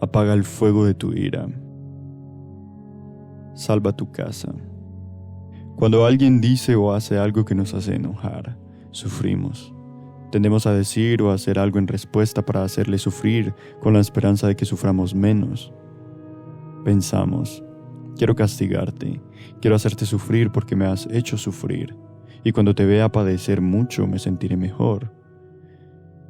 Apaga el fuego de tu ira. Salva tu casa. Cuando alguien dice o hace algo que nos hace enojar, sufrimos. Tendemos a decir o a hacer algo en respuesta para hacerle sufrir con la esperanza de que suframos menos. Pensamos, quiero castigarte, quiero hacerte sufrir porque me has hecho sufrir, y cuando te vea padecer mucho me sentiré mejor.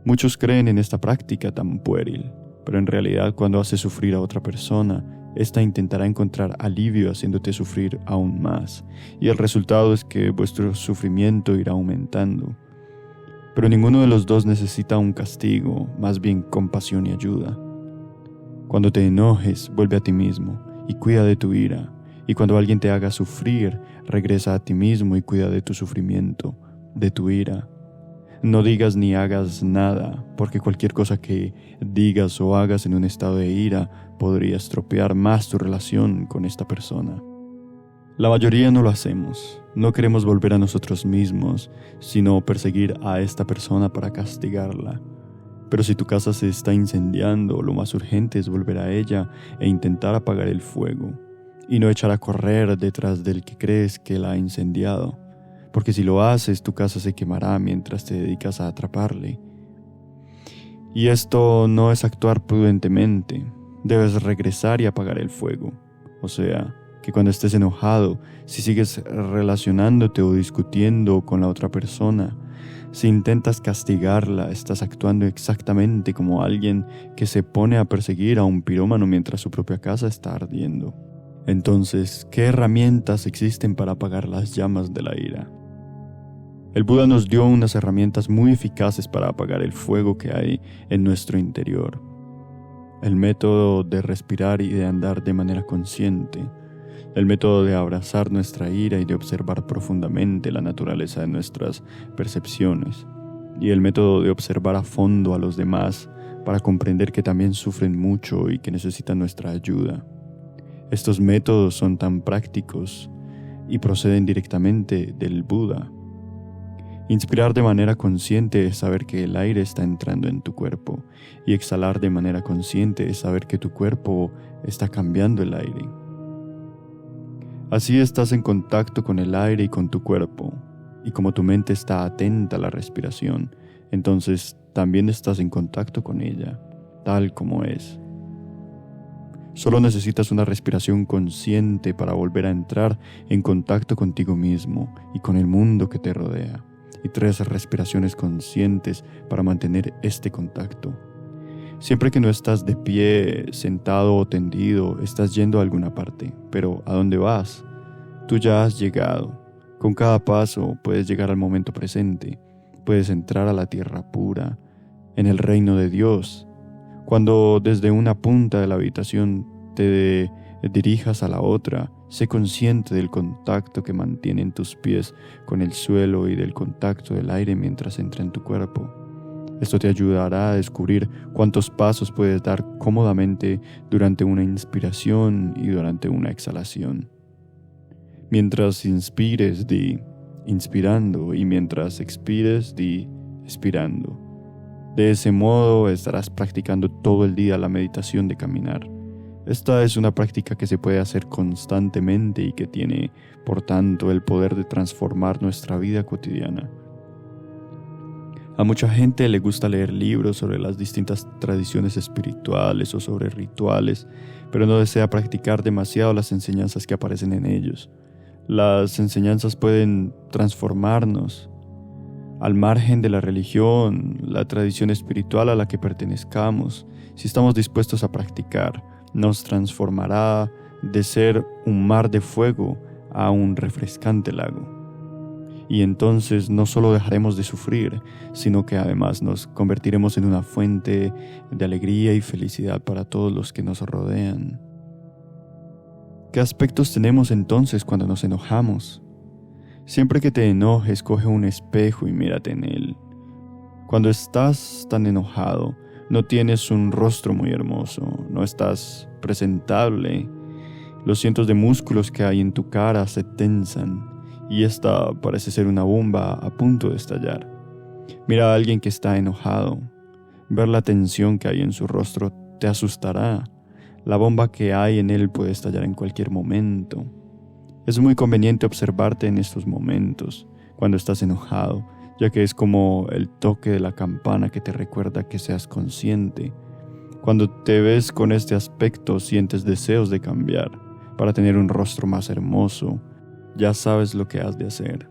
Muchos creen en esta práctica tan pueril, pero en realidad cuando haces sufrir a otra persona, ésta intentará encontrar alivio haciéndote sufrir aún más, y el resultado es que vuestro sufrimiento irá aumentando. Pero ninguno de los dos necesita un castigo, más bien compasión y ayuda. Cuando te enojes, vuelve a ti mismo y cuida de tu ira, y cuando alguien te haga sufrir, regresa a ti mismo y cuida de tu sufrimiento, de tu ira. No digas ni hagas nada, porque cualquier cosa que digas o hagas en un estado de ira podría estropear más tu relación con esta persona. La mayoría no lo hacemos, no queremos volver a nosotros mismos, sino perseguir a esta persona para castigarla. Pero si tu casa se está incendiando, lo más urgente es volver a ella e intentar apagar el fuego, y no echar a correr detrás del que crees que la ha incendiado. Porque si lo haces, tu casa se quemará mientras te dedicas a atraparle. Y esto no es actuar prudentemente. Debes regresar y apagar el fuego. O sea, que cuando estés enojado, si sigues relacionándote o discutiendo con la otra persona, si intentas castigarla, estás actuando exactamente como alguien que se pone a perseguir a un pirómano mientras su propia casa está ardiendo. Entonces, ¿qué herramientas existen para apagar las llamas de la ira? El Buda nos dio unas herramientas muy eficaces para apagar el fuego que hay en nuestro interior. El método de respirar y de andar de manera consciente. El método de abrazar nuestra ira y de observar profundamente la naturaleza de nuestras percepciones. Y el método de observar a fondo a los demás para comprender que también sufren mucho y que necesitan nuestra ayuda. Estos métodos son tan prácticos y proceden directamente del Buda. Inspirar de manera consciente es saber que el aire está entrando en tu cuerpo, y exhalar de manera consciente es saber que tu cuerpo está cambiando el aire. Así estás en contacto con el aire y con tu cuerpo, y como tu mente está atenta a la respiración, entonces también estás en contacto con ella, tal como es. Solo necesitas una respiración consciente para volver a entrar en contacto contigo mismo y con el mundo que te rodea. Y 3 respiraciones conscientes para mantener este contacto. Siempre que no estás de pie, sentado o tendido, estás yendo a alguna parte. Pero ¿a dónde vas? Tú ya has llegado. Con cada paso puedes llegar al momento presente. Puedes entrar a la tierra pura, en el reino de Dios. Cuando desde una punta de la habitación te dirijas a la otra, sé consciente del contacto que mantienen tus pies con el suelo y del contacto del aire mientras entra en tu cuerpo. Esto te ayudará a descubrir cuántos pasos puedes dar cómodamente durante una inspiración y durante una exhalación. Mientras inspires, di inspirando, y mientras expires, di expirando. De ese modo estarás practicando todo el día la meditación de caminar. Esta es una práctica que se puede hacer constantemente y que tiene, por tanto, el poder de transformar nuestra vida cotidiana. A mucha gente le gusta leer libros sobre las distintas tradiciones espirituales o sobre rituales, pero no desea practicar demasiado las enseñanzas que aparecen en ellos. Las enseñanzas pueden transformarnos. Al margen de la religión, la tradición espiritual a la que pertenezcamos, si estamos dispuestos a practicar, nos transformará de ser un mar de fuego a un refrescante lago. Y entonces no solo dejaremos de sufrir, sino que además nos convertiremos en una fuente de alegría y felicidad para todos los que nos rodean. ¿Qué aspectos tenemos entonces cuando nos enojamos? Siempre que te enojes, coge un espejo y mírate en él. Cuando estás tan enojado, no tienes un rostro muy hermoso, no estás presentable. Los cientos de músculos que hay en tu cara se tensan y esta parece ser una bomba a punto de estallar. Mira a alguien que está enojado. Ver la tensión que hay en su rostro te asustará. La bomba que hay en él puede estallar en cualquier momento. Es muy conveniente observarte en estos momentos, cuando estás enojado, ya que es como el toque de la campana que te recuerda que seas consciente. Cuando te ves con este aspecto, sientes deseos de cambiar, para tener un rostro más hermoso. Ya sabes lo que has de hacer.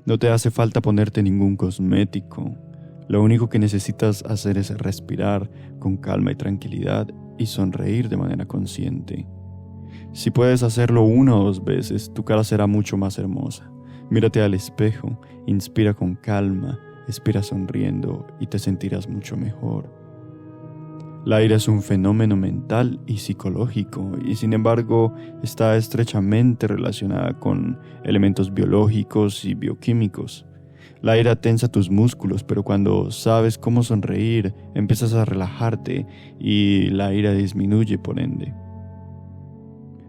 No te hace falta ponerte ningún cosmético. Lo único que necesitas hacer es respirar con calma y tranquilidad y sonreír de manera consciente. Si puedes hacerlo 1 o 2 veces, tu cara será mucho más hermosa. Mírate al espejo, inspira con calma, expira sonriendo y te sentirás mucho mejor. La ira es un fenómeno mental y psicológico y sin embargo está estrechamente relacionada con elementos biológicos y bioquímicos. La ira tensa tus músculos, pero cuando sabes cómo sonreír, empiezas a relajarte y la ira disminuye por ende.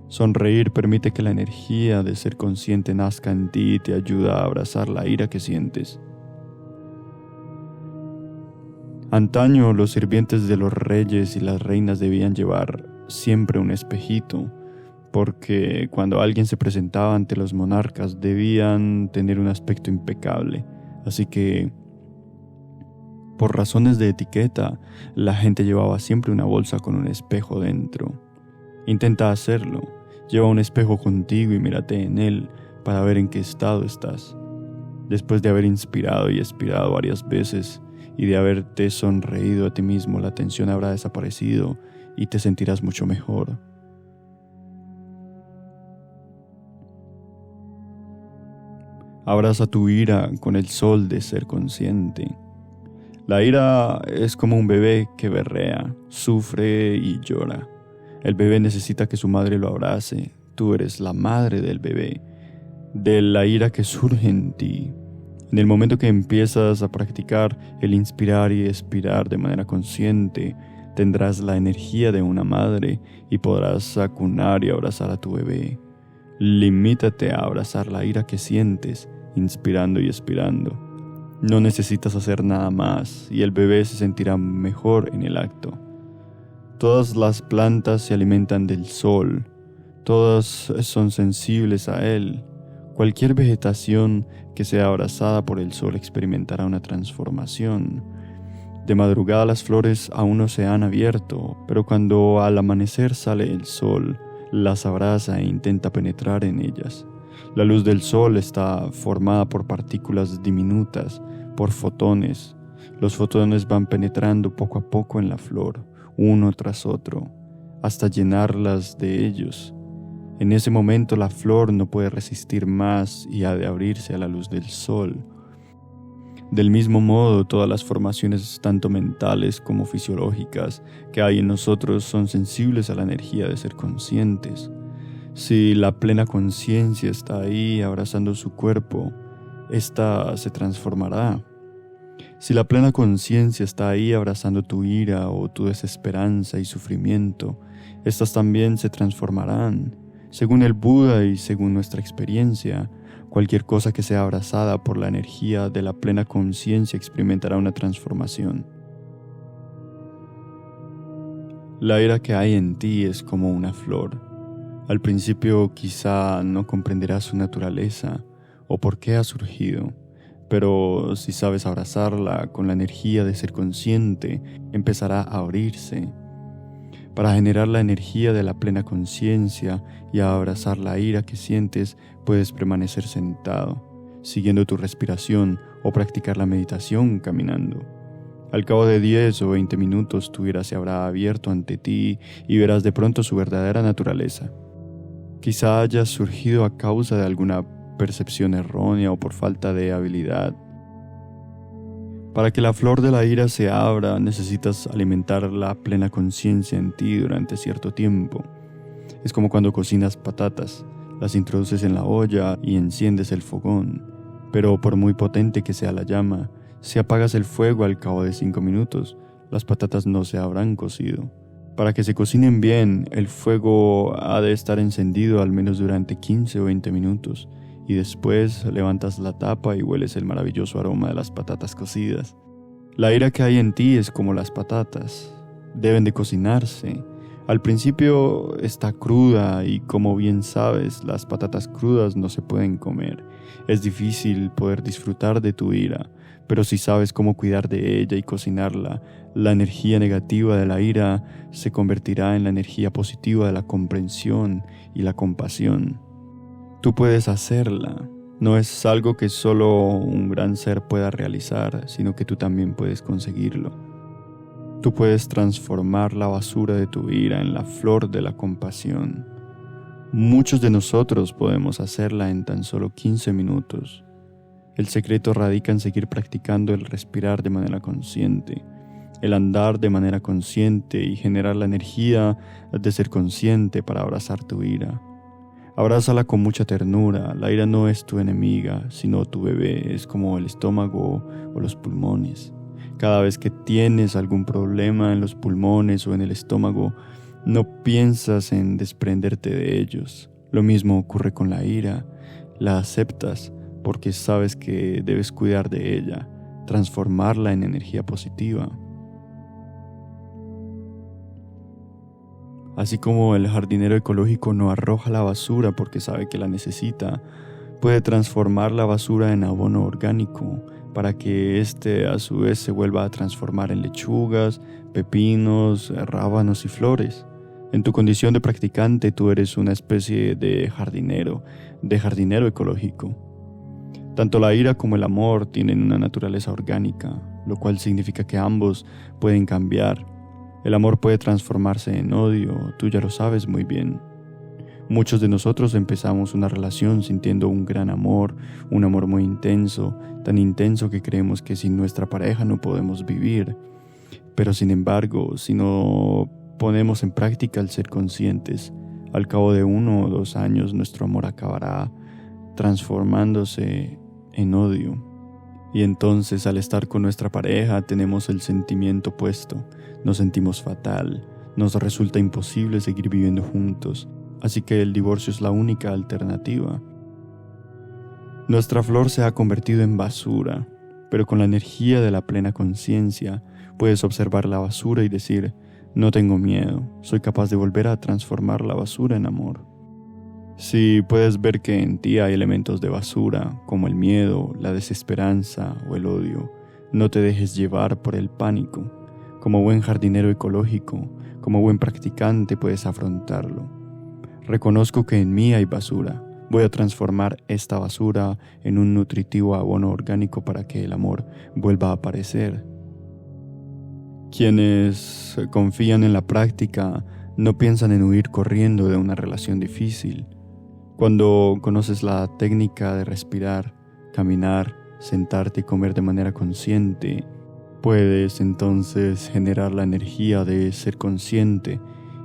Sonreír permite que la energía de ser consciente nazca en ti y te ayuda a abrazar la ira que sientes. Antaño los sirvientes de los reyes y las reinas debían llevar siempre un espejito, porque cuando alguien se presentaba ante los monarcas debían tener un aspecto impecable. Así que, por razones de etiqueta, la gente llevaba siempre una bolsa con un espejo dentro. Intenta hacerlo. Lleva un espejo contigo y mírate en él para ver en qué estado estás. Después de haber inspirado y expirado varias veces y de haberte sonreído a ti mismo, la tensión habrá desaparecido y te sentirás mucho mejor. Abraza tu ira con el sol de ser consciente. La ira es como un bebé que berrea, sufre y llora. El bebé necesita que su madre lo abrace. Tú eres la madre del bebé, de la ira que surge en ti. En el momento que empiezas a practicar el inspirar y expirar de manera consciente, tendrás la energía de una madre y podrás acunar y abrazar a tu bebé. Limítate a abrazar la ira que sientes, inspirando y expirando. No necesitas hacer nada más y el bebé se sentirá mejor en el acto. Todas las plantas se alimentan del sol, todas son sensibles a él. Cualquier vegetación que sea abrazada por el sol experimentará una transformación. De madrugada las flores aún no se han abierto, pero cuando al amanecer sale el sol, las abraza e intenta penetrar en ellas. La luz del sol está formada por partículas diminutas, por fotones. Los fotones van penetrando poco a poco en la flor, uno tras otro, hasta llenarlas de ellos. En ese momento la flor no puede resistir más y ha de abrirse a la luz del sol. Del mismo modo, todas las formaciones, tanto mentales como fisiológicas, que hay en nosotros son sensibles a la energía de ser conscientes. Si la plena conciencia está ahí abrazando su cuerpo, ésta se transformará. Si la plena conciencia está ahí abrazando tu ira o tu desesperanza y sufrimiento, estas también se transformarán. Según el Buda y según nuestra experiencia, cualquier cosa que sea abrazada por la energía de la plena conciencia experimentará una transformación. La ira que hay en ti es como una flor. Al principio quizá no comprenderás su naturaleza o por qué ha surgido, pero si sabes abrazarla con la energía de ser consciente, empezará a abrirse. Para generar la energía de la plena conciencia y a abrazar la ira que sientes, puedes permanecer sentado, siguiendo tu respiración o practicar la meditación caminando. Al cabo de 10 o 20 minutos tu ira se habrá abierto ante ti y verás de pronto su verdadera naturaleza. Quizá haya surgido a causa de alguna percepción errónea o por falta de habilidad. Para que la flor de la ira se abra, necesitas alimentar la plena conciencia en ti durante cierto tiempo. Es como cuando cocinas patatas, las introduces en la olla y enciendes el fogón, pero por muy potente que sea la llama, si apagas el fuego al cabo de 5 minutos, las patatas no se habrán cocido. Para que se cocinen bien, el fuego ha de estar encendido al menos durante 15 o 20 minutos, y después levantas la tapa y hueles el maravilloso aroma de las patatas cocidas. La ira que hay en ti es como las patatas. Deben de cocinarse. Al principio está cruda y, como bien sabes, las patatas crudas no se pueden comer. Es difícil poder disfrutar de tu ira, pero si sabes cómo cuidar de ella y cocinarla, la energía negativa de la ira se convertirá en la energía positiva de la comprensión y la compasión. Tú puedes hacerla. No es algo que solo un gran ser pueda realizar, sino que tú también puedes conseguirlo. Tú puedes transformar la basura de tu ira en la flor de la compasión. Muchos de nosotros podemos hacerla en tan solo 15 minutos. El secreto radica en seguir practicando el respirar de manera consciente, el andar de manera consciente y generar la energía de ser consciente para abrazar tu ira. Abrázala con mucha ternura. La ira no es tu enemiga, sino tu bebé. Es como el estómago o los pulmones. Cada vez que tienes algún problema en los pulmones o en el estómago, no piensas en desprenderte de ellos. Lo mismo ocurre con la ira. La aceptas porque sabes que debes cuidar de ella, transformarla en energía positiva. Así como el jardinero ecológico no arroja la basura porque sabe que la necesita, puede transformar la basura en abono orgánico para que éste a su vez se vuelva a transformar en lechugas, pepinos, rábanos y flores. En tu condición de practicante tú eres una especie de jardinero ecológico. Tanto la ira como el amor tienen una naturaleza orgánica, lo cual significa que ambos pueden cambiar. El amor puede transformarse en odio, tú ya lo sabes muy bien. Muchos de nosotros empezamos una relación sintiendo un gran amor, un amor muy intenso, tan intenso que creemos que sin nuestra pareja no podemos vivir. Pero sin embargo, si no ponemos en práctica el ser conscientes, al cabo de 1 o 2 años nuestro amor acabará transformándose en odio. Y entonces al estar con nuestra pareja tenemos el sentimiento opuesto, nos sentimos fatal, nos resulta imposible seguir viviendo juntos. Así que el divorcio es la única alternativa. Nuestra flor se ha convertido en basura, pero con la energía de la plena conciencia puedes observar la basura y decir, no tengo miedo, soy capaz de volver a transformar la basura en amor. Si puedes ver que en ti hay elementos de basura, como el miedo, la desesperanza o el odio, no te dejes llevar por el pánico. Como buen jardinero ecológico, como buen practicante puedes afrontarlo. Reconozco que en mí hay basura. Voy a transformar esta basura en un nutritivo abono orgánico para que el amor vuelva a aparecer. Quienes confían en la práctica no piensan en huir corriendo de una relación difícil. Cuando conoces la técnica de respirar, caminar, sentarte y comer de manera consciente, puedes entonces generar la energía de ser consciente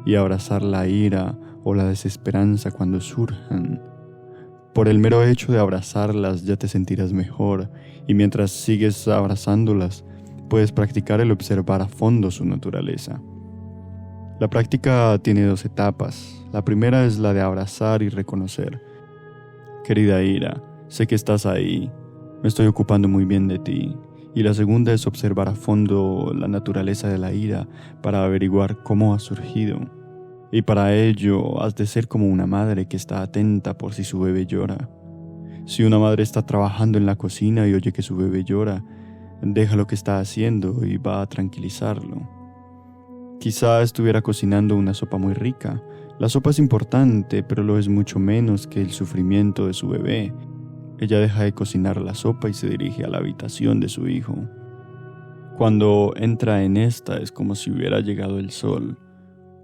y abrazar la ira o la desesperanza cuando surjan. Por el mero hecho de abrazarlas ya te sentirás mejor, y mientras sigues abrazándolas, puedes practicar el observar a fondo su naturaleza. La práctica tiene 2 etapas. La primera es la de abrazar y reconocer. Querida ira, sé que estás ahí, me estoy ocupando muy bien de ti. Y la segunda es observar a fondo la naturaleza de la ira para averiguar cómo ha surgido. Y para ello has de ser como una madre que está atenta por si su bebé llora. Si una madre está trabajando en la cocina y oye que su bebé llora, deja lo que está haciendo y va a tranquilizarlo. Quizá estuviera cocinando una sopa muy rica. La sopa es importante, pero lo es mucho menos que el sufrimiento de su bebé. Ella deja de cocinar la sopa y se dirige a la habitación de su hijo. Cuando entra en esta es como si hubiera llegado el sol,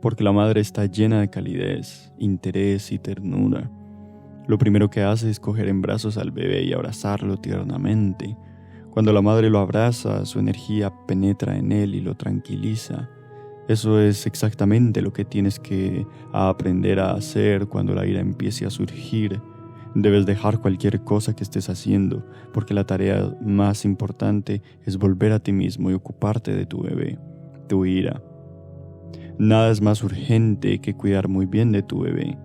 porque la madre está llena de calidez, interés y ternura. Lo primero que hace es coger en brazos al bebé y abrazarlo tiernamente. Cuando la madre lo abraza, su energía penetra en él y lo tranquiliza. Eso es exactamente lo que tienes que aprender a hacer cuando la ira empiece a surgir. Debes dejar cualquier cosa que estés haciendo, porque la tarea más importante es volver a ti mismo y ocuparte de tu bebé, tu ira. Nada es más urgente que cuidar muy bien de tu bebé.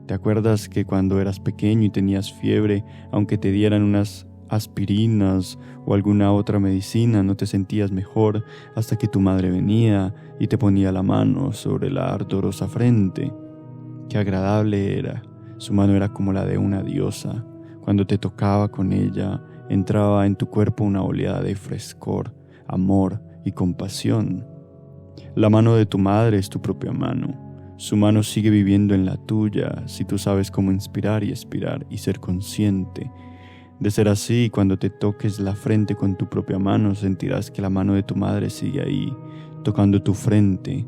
¿Te acuerdas que cuando eras pequeño y tenías fiebre, aunque te dieran unas aspirinas o alguna otra medicina, no te sentías mejor hasta que tu madre venía y te ponía la mano sobre la ardorosa frente. Qué agradable era. Su mano era como la de una diosa. Cuando te tocaba con ella, entraba en tu cuerpo una oleada de frescor, amor y compasión. La mano de tu madre es tu propia mano. Su mano sigue viviendo en la tuya si tú sabes cómo inspirar y expirar y ser consciente. De ser así, cuando te toques la frente con tu propia mano, sentirás que la mano de tu madre sigue ahí, tocando tu frente.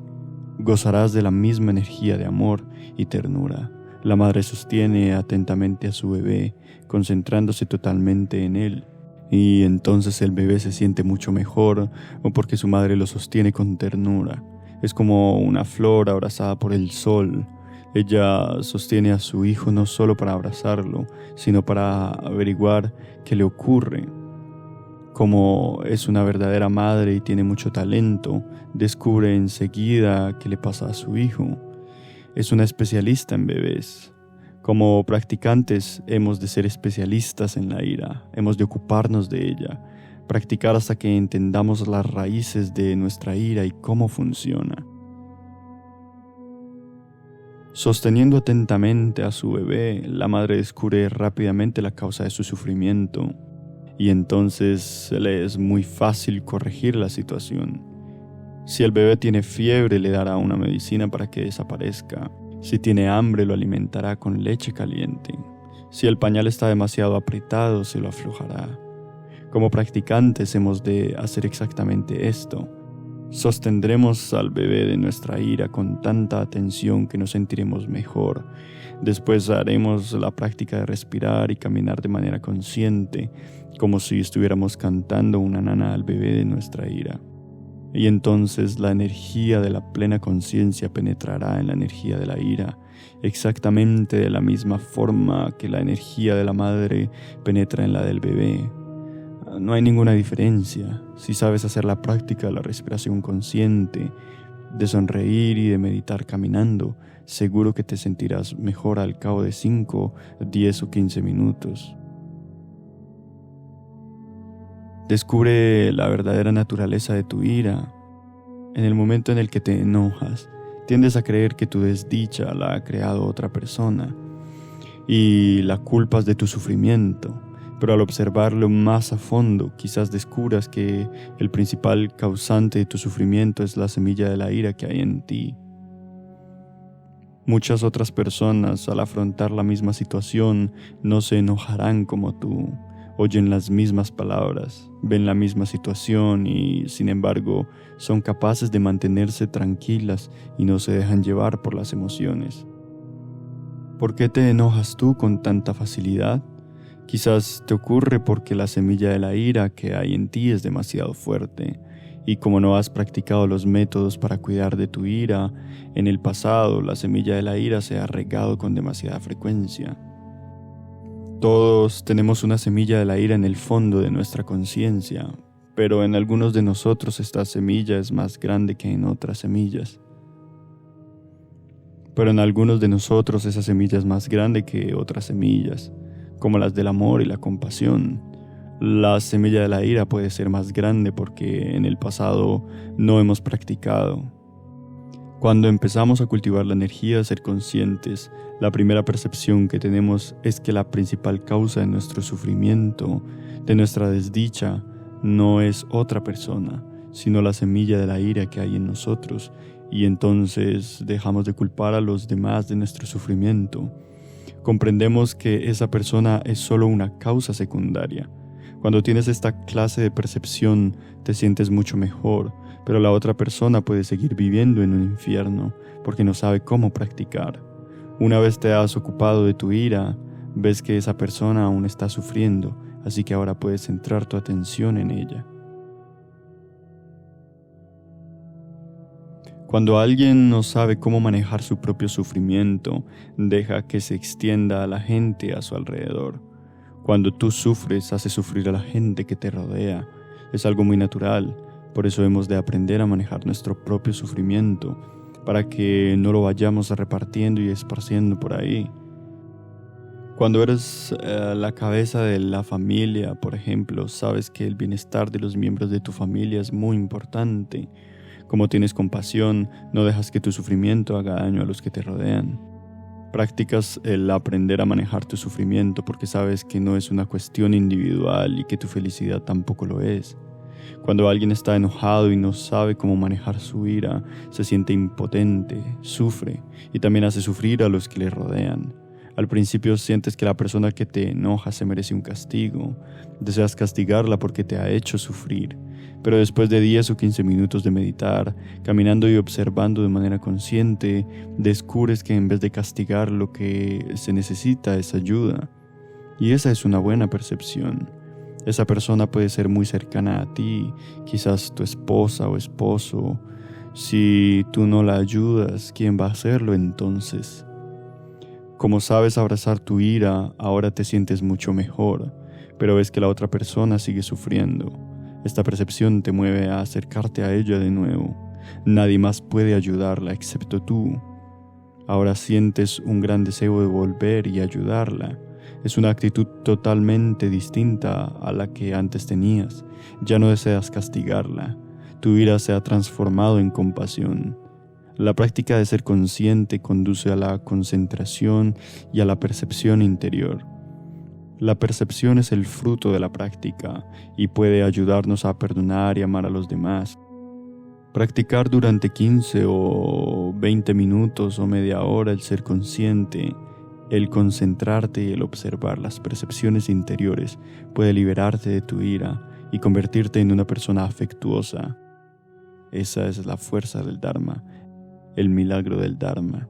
Gozarás de la misma energía de amor y ternura. La madre sostiene atentamente a su bebé, concentrándose totalmente en él. Y entonces el bebé se siente mucho mejor, o porque su madre lo sostiene con ternura. Es como una flor abrazada por el sol. Ella sostiene a su hijo no solo para abrazarlo, sino para averiguar qué le ocurre. Como es una verdadera madre y tiene mucho talento, descubre enseguida qué le pasa a su hijo. Es una especialista en bebés. Como practicantes hemos de ser especialistas en la ira, hemos de ocuparnos de ella, practicar hasta que entendamos las raíces de nuestra ira y cómo funciona. Sosteniendo atentamente a su bebé, la madre descubre rápidamente la causa de su sufrimiento y entonces le es muy fácil corregir la situación. Si el bebé tiene fiebre, le dará una medicina para que desaparezca. Si tiene hambre, lo alimentará con leche caliente. Si el pañal está demasiado apretado, se lo aflojará. Como practicantes hemos de hacer exactamente esto. Sostendremos al bebé de nuestra ira con tanta atención que nos sentiremos mejor. Después haremos la práctica de respirar y caminar de manera consciente, como si estuviéramos cantando una nana al bebé de nuestra ira. Y entonces la energía de la plena conciencia penetrará en la energía de la ira, exactamente de la misma forma que la energía de la madre penetra en la del bebé. No hay ninguna diferencia. Si sabes hacer la práctica de la respiración consciente, de sonreír y de meditar caminando, seguro que te sentirás mejor al cabo de 5, 10 o 15 minutos. Descubre la verdadera naturaleza de tu ira. En el momento en el que te enojas, tiendes a creer que tu desdicha la ha creado otra persona y la culpas de tu sufrimiento. Pero al observarlo más a fondo, quizás descubras que el principal causante de tu sufrimiento es la semilla de la ira que hay en ti. Muchas otras personas, al afrontar la misma situación, no se enojarán como tú. Oyen las mismas palabras, ven la misma situación y, sin embargo, son capaces de mantenerse tranquilas y no se dejan llevar por las emociones. ¿Por qué te enojas tú con tanta facilidad? Quizás te ocurre porque la semilla de la ira que hay en ti es demasiado fuerte, y como no has practicado los métodos para cuidar de tu ira, en el pasado la semilla de la ira se ha regado con demasiada frecuencia. Todos tenemos una semilla de la ira en el fondo de nuestra conciencia, pero en algunos de nosotros esta semilla es más grande que en otras semillas. Pero en algunos de nosotros esa semilla es más grande que otras semillas, como las del amor y la compasión. La semilla de la ira puede ser más grande porque en el pasado no hemos practicado. Cuando empezamos a cultivar la energía de ser conscientes, la primera percepción que tenemos es que la principal causa de nuestro sufrimiento, de nuestra desdicha, no es otra persona, sino la semilla de la ira que hay en nosotros, y entonces dejamos de culpar a los demás de nuestro sufrimiento. Comprendemos que esa persona es solo una causa secundaria. Cuando tienes esta clase de percepción, te sientes mucho mejor, pero la otra persona puede seguir viviendo en un infierno porque no sabe cómo practicar. Una vez te has ocupado de tu ira, ves que esa persona aún está sufriendo, así que ahora puedes centrar tu atención en ella. Cuando alguien no sabe cómo manejar su propio sufrimiento, deja que se extienda a la gente a su alrededor. Cuando tú sufres, haces sufrir a la gente que te rodea. Es algo muy natural, por eso hemos de aprender a manejar nuestro propio sufrimiento, para que no lo vayamos repartiendo y esparciendo por ahí. Cuando eres la cabeza de la familia, por ejemplo, sabes que el bienestar de los miembros de tu familia es muy importante. Como tienes compasión, no dejas que tu sufrimiento haga daño a los que te rodean. Practicas el aprender a manejar tu sufrimiento porque sabes que no es una cuestión individual y que tu felicidad tampoco lo es. Cuando alguien está enojado y no sabe cómo manejar su ira, se siente impotente, sufre y también hace sufrir a los que le rodean. Al principio sientes que la persona que te enoja se merece un castigo, deseas castigarla porque te ha hecho sufrir, pero después de 10 o 15 minutos de meditar, caminando y observando de manera consciente, descubres que en vez de castigar lo que se necesita es ayuda. Y esa es una buena percepción. Esa persona puede ser muy cercana a ti, quizás tu esposa o esposo. Si tú no la ayudas, ¿quién va a hacerlo entonces? Como sabes abrazar tu ira, ahora te sientes mucho mejor, pero ves que la otra persona sigue sufriendo. Esta percepción te mueve a acercarte a ella de nuevo. Nadie más puede ayudarla excepto tú. Ahora sientes un gran deseo de volver y ayudarla. Es una actitud totalmente distinta a la que antes tenías. Ya no deseas castigarla. Tu ira se ha transformado en compasión. La práctica de ser consciente conduce a la concentración y a la percepción interior. La percepción es el fruto de la práctica y puede ayudarnos a perdonar y amar a los demás. Practicar durante 15 o 20 minutos o media hora el ser consciente, el concentrarte y el observar las percepciones interiores puede liberarte de tu ira y convertirte en una persona afectuosa. Esa es la fuerza del Dharma. El milagro del Dharma.